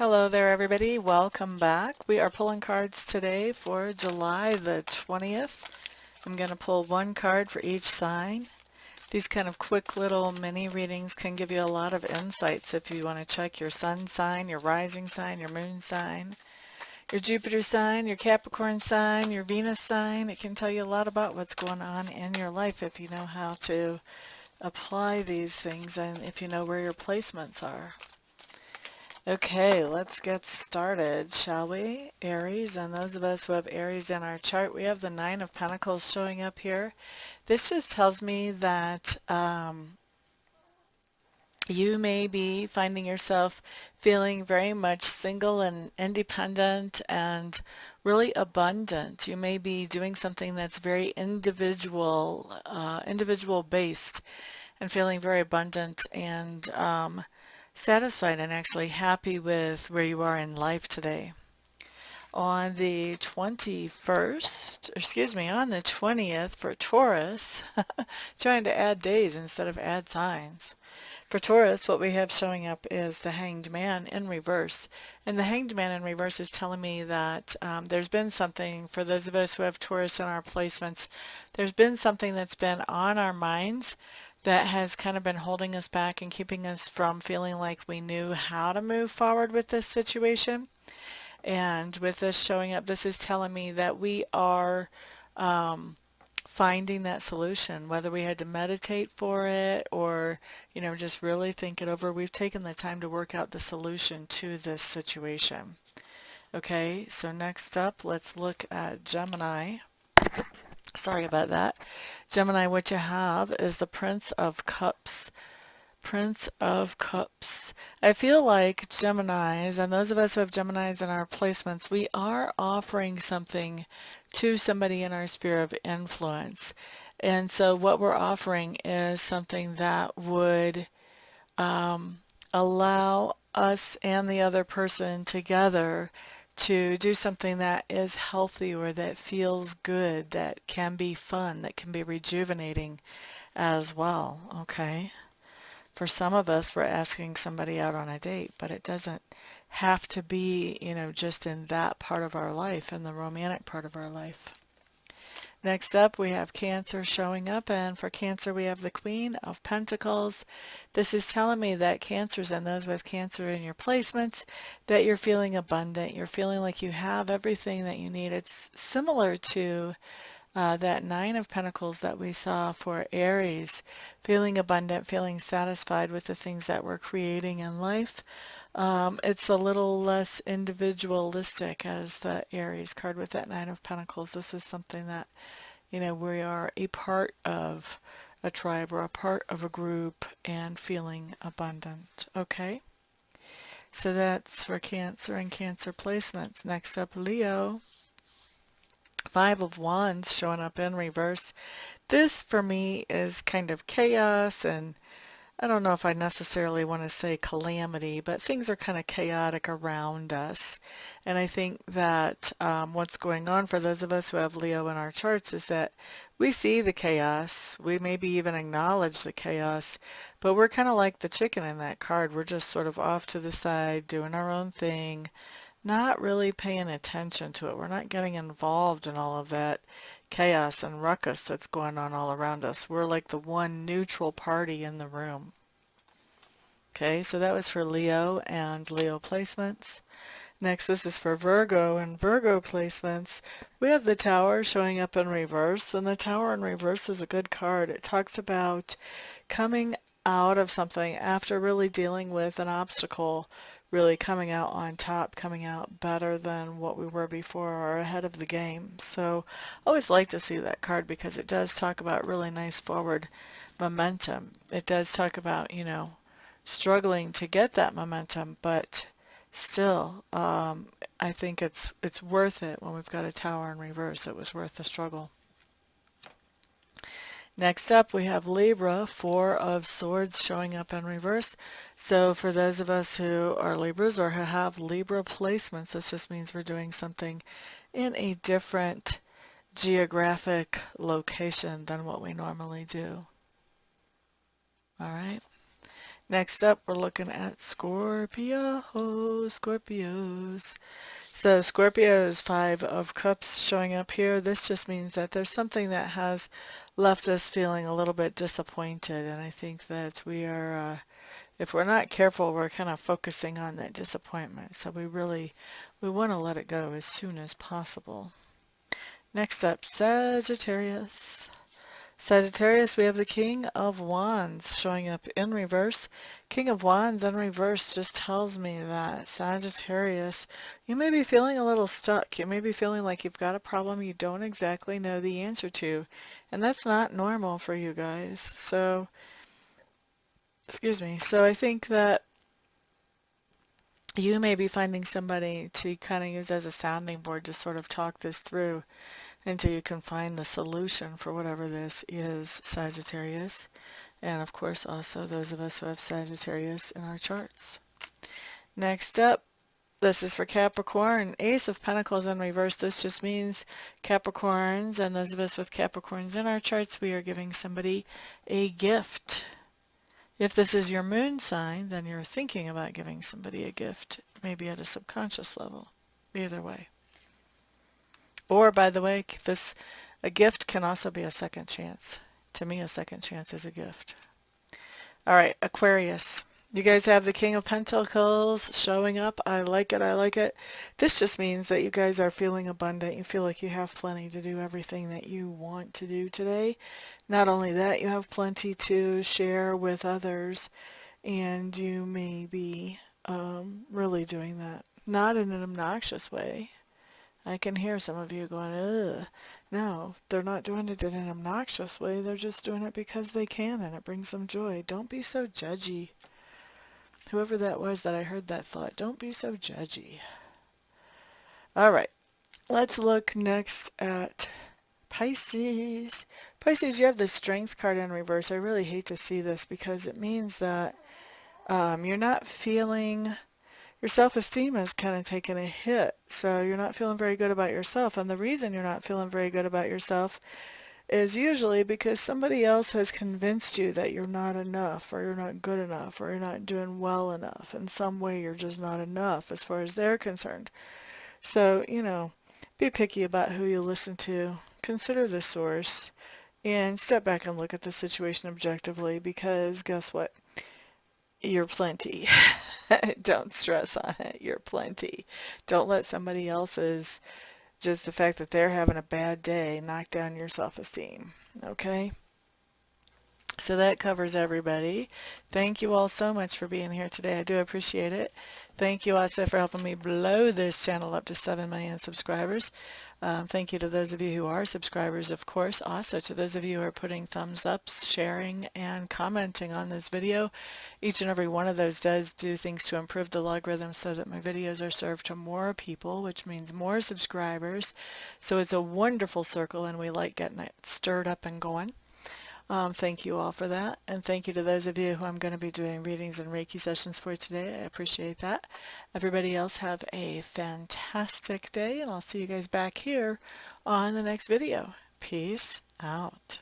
Hello there, everybody. Welcome back. We are pulling cards today for July the 20th. I'm going to pull one card for each sign. These kind of quick little mini readings can give you a lot of insights if you want to check your sun sign, your rising sign, your moon sign, your Jupiter sign, your Capricorn sign, your Venus sign. It can tell you a lot about what's going on in your life if you know how to apply these things and if you know where your placements are. Okay, let's get started, shall we? Aries, and those of us who have Aries in our chart, we have the Nine of Pentacles showing up here. This just tells me that you may be finding yourself feeling very much single and independent and really abundant. You may be doing something that's very individual based and feeling very abundant and satisfied and actually happy with where you are in life today. On the 20th for Taurus, trying to add days instead of add signs. For Taurus, what we have showing up is the Hanged Man in reverse. And the Hanged Man in reverse is telling me that there's been something, for those of us who have Taurus in our placements, there's been something that's been on our minds that has kind of been holding us back and keeping us from feeling like we knew how to move forward with this situation. And with this showing up, this is telling me that we are finding that solution, whether we had to meditate for it or, just really think it over. We've taken the time to work out the solution to this situation. Okay, so next up, let's look at Gemini. Sorry about that. Gemini, what you have is the Prince of Cups. Prince of Cups. I feel like Geminis, and those of us who have Geminis in our placements, we are offering something to somebody in our sphere of influence. And so what we're offering is something that would allow us and the other person together to do something that is healthy or that feels good, that can be fun, that can be rejuvenating as well, okay? For some of us, we're asking somebody out on a date, but it doesn't have to be, just in that part of our life, in the romantic part of our life. Next up, we have Cancer showing up, and for Cancer, we have the Queen of Pentacles. This is telling me that Cancers and those with Cancer in your placements, that you're feeling abundant, you're feeling like you have everything that you need. It's similar to that Nine of Pentacles that we saw for Aries, feeling abundant, feeling satisfied with the things that we're creating in life. It's a little less individualistic as the Aries card with that Nine of Pentacles. This is something that, we are a part of a tribe or a part of a group and feeling abundant. Okay, so that's for Cancer and Cancer placements. Next up, Leo. Five of Wands showing up in reverse. This for me is kind of chaos, and I don't know if I necessarily want to say calamity, but things are kind of chaotic around us. And I think that what's going on for those of us who have Leo in our charts is that we see the chaos. We maybe even acknowledge the chaos, but we're kind of like the chicken in that card. We're just sort of off to the side, doing our own thing, not really paying attention to it. We're not getting involved in all of that chaos and ruckus that's going on all around us. We're like the one neutral party in the room. Okay, so that was for Leo and Leo placements. Next, this is for Virgo and Virgo placements. We have the Tower showing up in reverse, and the Tower in reverse is a good card. It talks about coming out of something after really dealing with an obstacle, really coming out on top, coming out better than what we were before or ahead of the game. So I always like to see that card because it does talk about really nice forward momentum. It does talk about, struggling to get that momentum, but still, I think it's worth it when we've got a Tower in reverse. It was worth the struggle. Next up, we have Libra, Four of Swords showing up in reverse. So for those of us who are Libras or who have Libra placements, this just means we're doing something in a different geographic location than what we normally do. All right. Next up, we're looking at Scorpio, Scorpios. So Scorpio's Five of Cups showing up here. This just means that there's something that has left us feeling a little bit disappointed. And I think that we are, if we're not careful, we're kind of focusing on that disappointment. So we want to let it go as soon as possible. Next up, Sagittarius. Sagittarius, we have the King of Wands showing up in reverse. King of Wands in reverse just tells me that Sagittarius, you may be feeling a little stuck. You may be feeling like you've got a problem you don't exactly know the answer to. And that's not normal for you guys. So, excuse me. So I think that you may be finding somebody to kind of use as a sounding board to sort of talk this through until you can find the solution for whatever this is, Sagittarius. And of course also those of us who have Sagittarius in our charts. Next up, this is for Capricorn. Ace of Pentacles in reverse. This just means Capricorns, and those of us with Capricorns in our charts, we are giving somebody a gift. If this is your moon sign, then you're thinking about giving somebody a gift, maybe at a subconscious level. Either way. Or, by the way, a gift can also be a second chance. To me, a second chance is a gift. All right, Aquarius. You guys have the King of Pentacles showing up. I like it. I like it. This just means that you guys are feeling abundant. You feel like you have plenty to do everything that you want to do today. Not only that, you have plenty to share with others, and you may be really doing that. Not in an obnoxious way. I can hear some of you going, ugh. No, they're not doing it in an obnoxious way. They're just doing it because they can, and it brings them joy. Don't be so judgy. Whoever that was that I heard that thought, don't be so judgy. All right, let's look next at Pisces. Pisces, you have the Strength card in reverse. I really hate to see this because it means that you're not feeling... Your self-esteem is kind of taking a hit, so you're not feeling very good about yourself. And the reason you're not feeling very good about yourself is usually because somebody else has convinced you that you're not enough, or you're not good enough, or you're not doing well enough. In some way, you're just not enough as far as they're concerned. So, be picky about who you listen to. Consider the source and step back and look at the situation objectively, because guess what? You're plenty. Don't stress on it. You're plenty. Don't let somebody else's, just the fact that they're having a bad day, knock down your self-esteem. Okay? So that covers everybody. Thank you all so much for being here today. I do appreciate it. Thank you also for helping me blow this channel up to 7 million subscribers. Thank you to those of you who are subscribers, of course. Also to those of you who are putting thumbs up, sharing, and commenting on this video. Each and every one of those does do things to improve the logarithm so that my videos are served to more people, which means more subscribers. So it's a wonderful circle, and we like getting it stirred up and going. Thank you all for that, and thank you to those of you who I'm going to be doing readings and Reiki sessions for today. I appreciate that. Everybody else have a fantastic day, and I'll see you guys back here on the next video. Peace out.